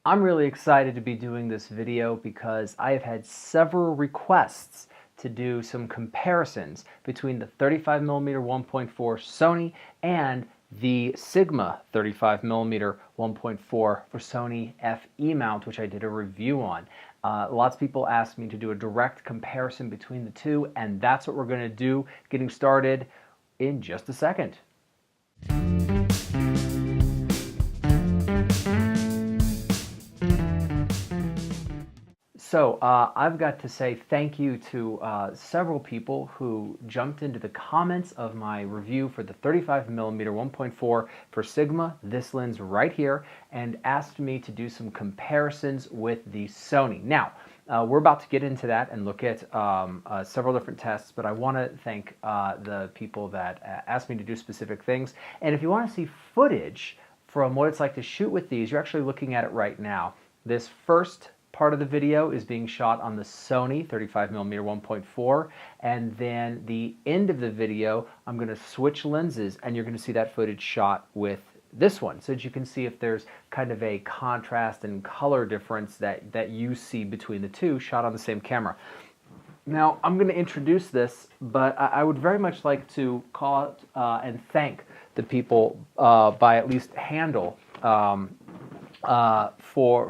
I'm really excited to be doing this video because I have had several requests to do some comparisons between the 35mm 1.4 Sony and the Sigma 35mm 1.4 for Sony FE mount, which I did a review on. Lots of people asked me to do a direct comparison between the two, and that's what we're going to do, getting started in just a second. So I've got to say thank you to several people who jumped into the comments of my review for the 35mm 1.4 for Sigma, this lens right here, and asked me to do some comparisons with the Sony. Now, we're about to get into that and look at several different tests, but I want to thank the people that asked me to do specific things. And if you want to see footage from what it's like to shoot with these, you're actually looking at it right now. This first part of the video is being shot on the Sony 35mm 1.4, and then the end of the video I'm going to switch lenses and you're going to see that footage shot with this one, so that you can see if there's kind of a contrast and color difference that you see between the two shot on the same camera. Now I'm going to introduce this, but I would very much like to call out and thank the people by at least handle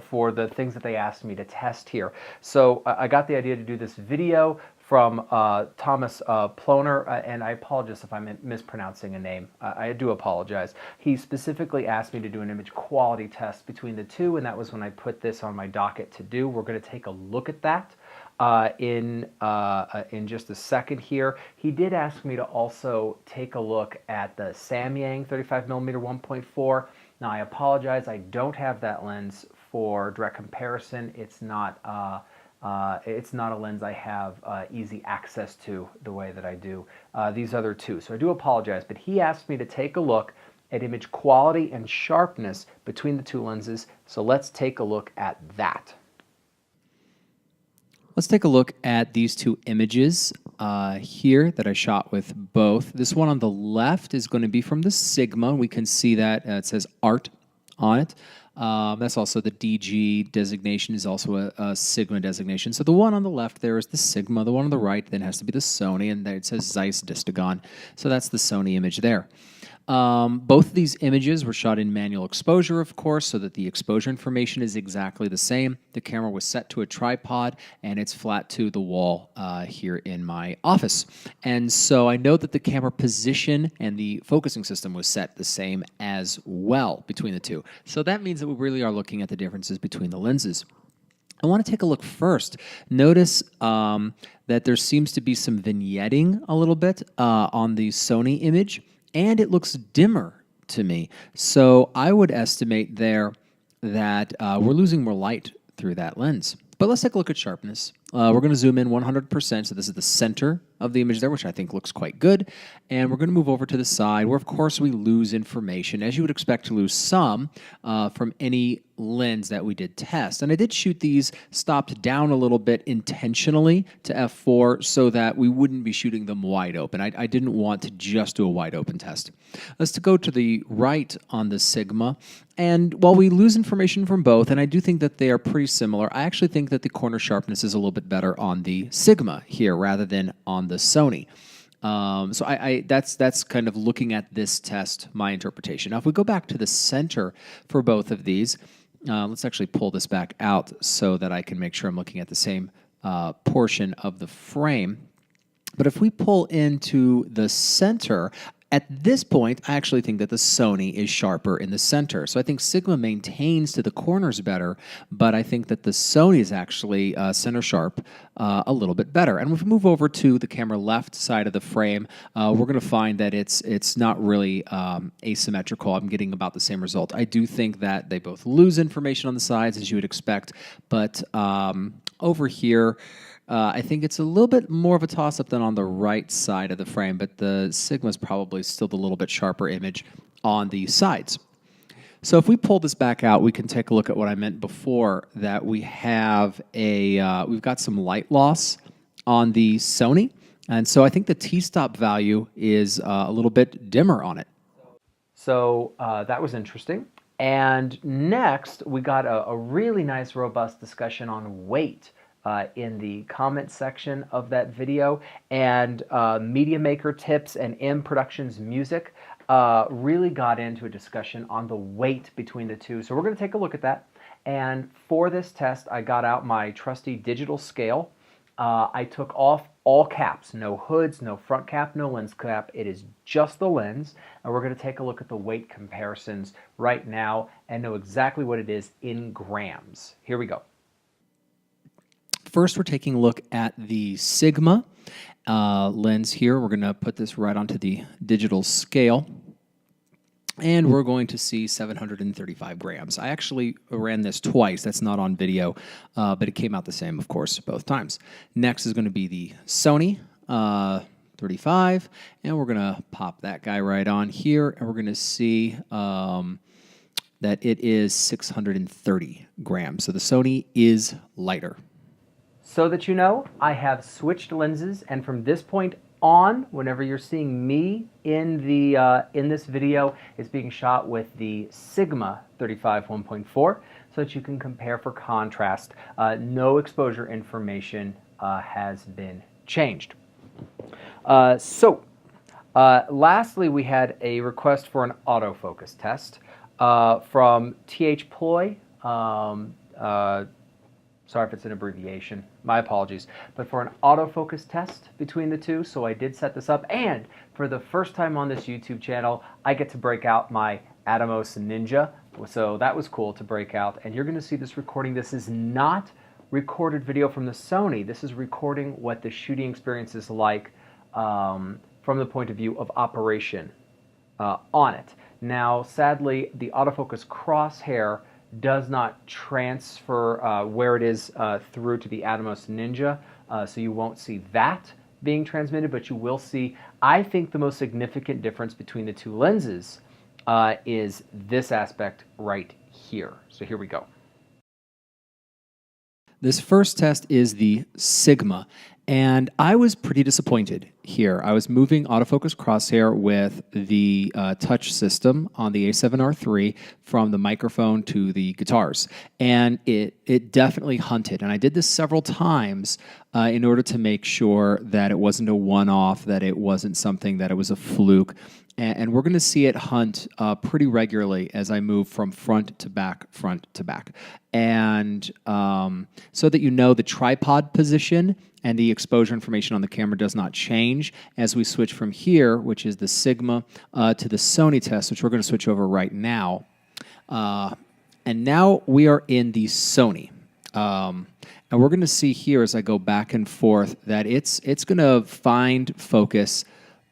for the things that they asked me to test here. So I got the idea to do this video from Thomas Ploner, and I apologize if I'm mispronouncing a name. I do apologize. He specifically asked me to do an image quality test between the two, and that was when I put this on my docket to do. We're going to take a look at that in just a second here. He did ask me to also take a look at the Samyang 35mm 1.4. Now I apologize, I don't have that lens for direct comparison. It's not a lens I have easy access to the way that I do these other two. So I do apologize, but he asked me to take a look at image quality and sharpness between the two lenses. So let's take a look at that. Let's take a look at these two images here that I shot with both. This one on the left is going to be from the Sigma. We can see that it says Art on it. That's also the DG designation is also a Sigma designation. So the one on the left there is the Sigma. The one on the right then has to be the Sony, and there it says Zeiss Distagon. So that's the Sony image there. Both of these images were shot in manual exposure, of course, so that the exposure information is exactly the same. The camera was set to a tripod, and it's flat to the wall here in my office. And so I know that the camera position and the focusing system was set the same as well between the two. So that means that we really are looking at the differences between the lenses. I want to take a look first. Notice that there seems to be some vignetting a little bit on the Sony image, and it looks dimmer to me. So I would estimate there that we're losing more light through that lens. But let's take a look at sharpness. We're going to zoom in 100%, so this is the center of the image there, which I think looks quite good. And we're going to move over to the side, where of course we lose information, as you would expect to lose some from any lens that we did test. And I did shoot these stopped down a little bit intentionally to f4 so that we wouldn't be shooting them wide open. I didn't want to just do a wide open test. Let's go to the right on the Sigma. And while we lose information from both, and I do think that they are pretty similar, I actually think that the corner sharpness is a little bit better on the Sigma here rather than on the Sony. So that's kind of looking at this test, my interpretation. Now, if we go back to the center for both of these, let's actually pull this back out so that I can make sure I'm looking at the same portion of the frame. But if we pull into the center, at this point, I actually think that the Sony is sharper in the center. So I think Sigma maintains to the corners better, but I think that the Sony is actually center sharp a little bit better. And if we move over to the camera left side of the frame, we're going to find that it's not really asymmetrical. I'm getting about the same result. I do think that they both lose information on the sides, as you would expect, but over here, I think it's a little bit more of a toss-up than on the right side of the frame, but the Sigma is probably still the little bit sharper image on the sides. So if we pull this back out, we can take a look at what I meant before, that we have we've got some light loss on the Sony, and so I think the t-stop value is a little bit dimmer on it. So that was interesting. And next, we got a really nice, robust discussion on weight in the comment section of that video. And Media Maker Tips and M Productions Music really got into a discussion on the weight between the two. So we're going to take a look at that. And for this test, I got out my trusty digital scale. I took off all caps, no hoods, no front cap, no lens cap. It is just the lens. And we're going to take a look at the weight comparisons right now and know exactly what it is in grams. Here we go. First, we're taking a look at the Sigma lens here. We're going to put this right onto the digital scale. And we're going to see 735 grams. I actually ran this twice. That's not on video, but it came out the same, of course, both times. Next is going to be the Sony 35, and we're going to pop that guy right on here, and we're going to see that it is 630 grams. So the Sony is lighter. So that you know, I have switched lenses, and from this point on, whenever you're seeing me in this video, it's being shot with the Sigma 35 1.4, so that you can compare for contrast. No exposure information has been changed. Lastly, we had a request for an autofocus test from TH Ploy. Sorry if it's an abbreviation, my apologies, but for an autofocus test between the two. So I did set this up, and for the first time on this YouTube channel, I get to break out my Atomos Ninja. So that was cool to break out, and you're going to see this recording. This is not recorded video from the Sony. This is recording what the shooting experience is like from the point of view of operation on it. Now, sadly, the autofocus crosshair does not transfer where it is through to the Atomos Ninja, so you won't see that being transmitted, but you will see, I think the most significant difference between the two lenses is this aspect right here. So here we go. This first test is the Sigma, and I was pretty disappointed here. I was moving autofocus crosshair with the touch system on the A7R III from the microphone to the guitars, and it definitely hunted. And I did this several times in order to make sure that it wasn't a one-off, that it wasn't something that it was a fluke. And we're going to see it hunt pretty regularly as I move from front to back. And so that you know the tripod position and the exposure information on the camera does not change as we switch from here, which is the Sigma, to the Sony test, which we're going to switch over right now. And now we are in the Sony. And we're going to see here as I go back and forth that it's going to find focus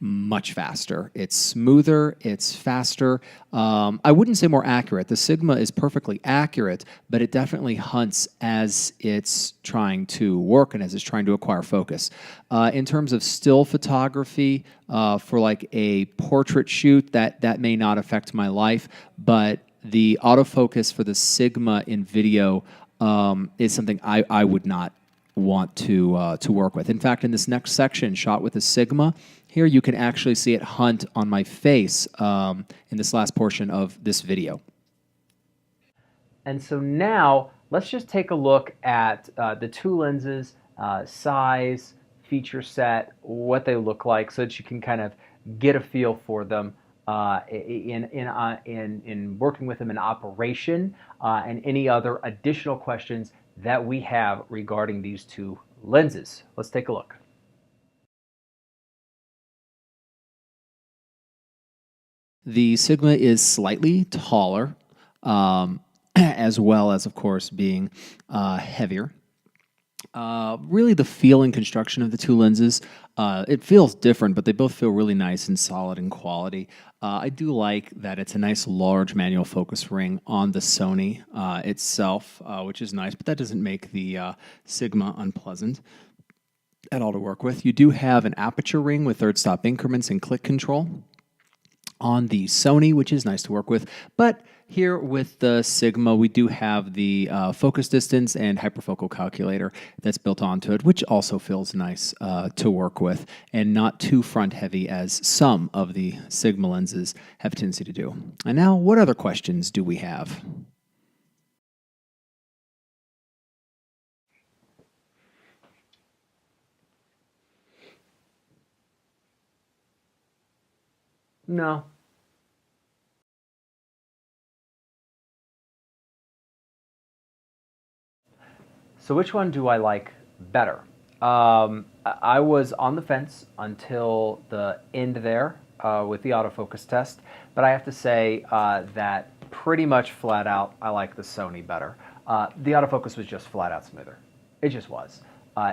much faster. It's smoother, it's faster. I wouldn't say more accurate. The Sigma is perfectly accurate, but it definitely hunts as it's trying to work and as it's trying to acquire focus. In terms of still photography, for like a portrait shoot, that may not affect my life, but the autofocus for the Sigma in video is something I would not want to work with. In fact, in this next section, shot with a Sigma, here you can actually see it hunt on my face in this last portion of this video. And so now, let's just take a look at the two lenses, size, feature set, what they look like, so that you can kind of get a feel for them in working with them in operation, and any other additional questions that we have regarding these two lenses. Let's take a look. The Sigma is slightly taller, as well as, of course, being heavier. Really, the feel and construction of the two lenses, it feels different, but they both feel really nice and solid in quality. I do like that it's a nice large manual focus ring on the Sony itself, which is nice, but that doesn't make the Sigma unpleasant at all to work with. You do have an aperture ring with third stop increments and click control. on the Sony, which is nice to work with. But here with the Sigma, we do have the focus distance and hyperfocal calculator that's built onto it, which also feels nice to work with and not too front heavy as some of the Sigma lenses have a tendency to do. And now, what other questions do we have? No. So which one do I like better? I was on the fence until the end there with the autofocus test, but I have to say that pretty much flat out, I like the Sony better. The autofocus was just flat out smoother. It just was.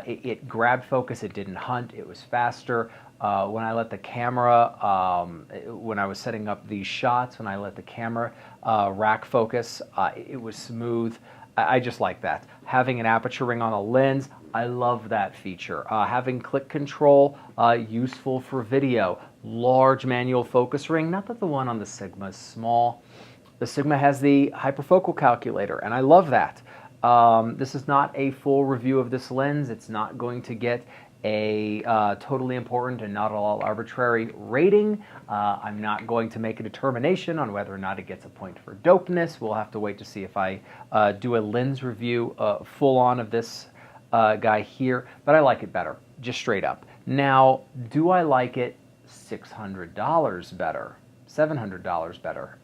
It grabbed focus, it didn't hunt, it was faster. When I let the camera, when I was setting up these shots, when I let the camera rack focus, it was smooth. I just like that. Having an aperture ring on a lens, I love that feature. Having click control, useful for video. Large manual focus ring, not that the one on the Sigma is small. The Sigma has the hyperfocal calculator, and I love that. This is not a full review of this lens. It's not going to get a totally important and not at all arbitrary rating. I'm not going to make a determination on whether or not it gets a point for dopeness. We'll have to wait to see if I do a lens review full on of this guy here, but I like it better, just straight up. Now, do I like it $600 better, $700 better?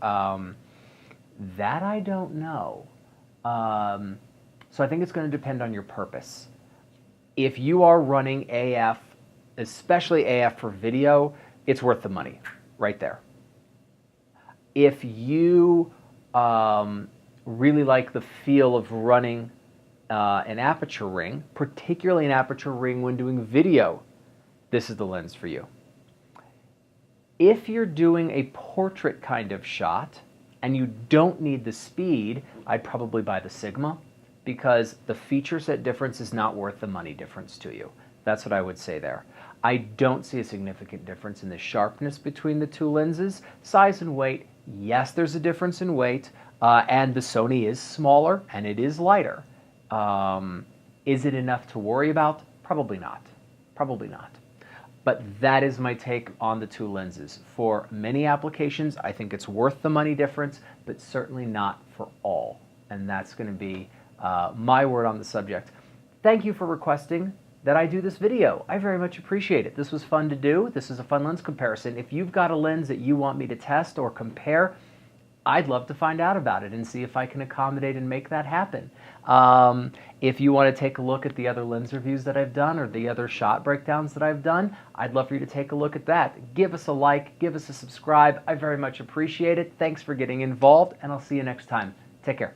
That I don't know. So I think it's going to depend on your purpose. If you are running AF, especially AF for video, it's worth the money right there. If you really like the feel of running an aperture ring, particularly an aperture ring when doing video, this is the lens for you. If you're doing a portrait kind of shot and you don't need the speed, I'd probably buy the Sigma, because the feature set difference is not worth the money difference to you. That's what I would say there. I don't see a significant difference in the sharpness between the two lenses. Size and weight, yes, there's a difference in weight, and the Sony is smaller and it is lighter. Is it enough to worry about? Probably not. Probably not. But that is my take on the two lenses. For many applications, I think it's worth the money difference, but certainly not for all. And that's going to be my word on the subject. Thank you for requesting that I do this video. I very much appreciate it. This was fun to do. This is a fun lens comparison. If you've got a lens that you want me to test or compare, I'd love to find out about it and see if I can accommodate and make that happen. If you want to take a look at the other lens reviews that I've done or the other shot breakdowns that I've done, I'd love for you to take a look at that. Give us a like, give us a subscribe. I very much appreciate it. Thanks for getting involved, and I'll see you next time. Take care.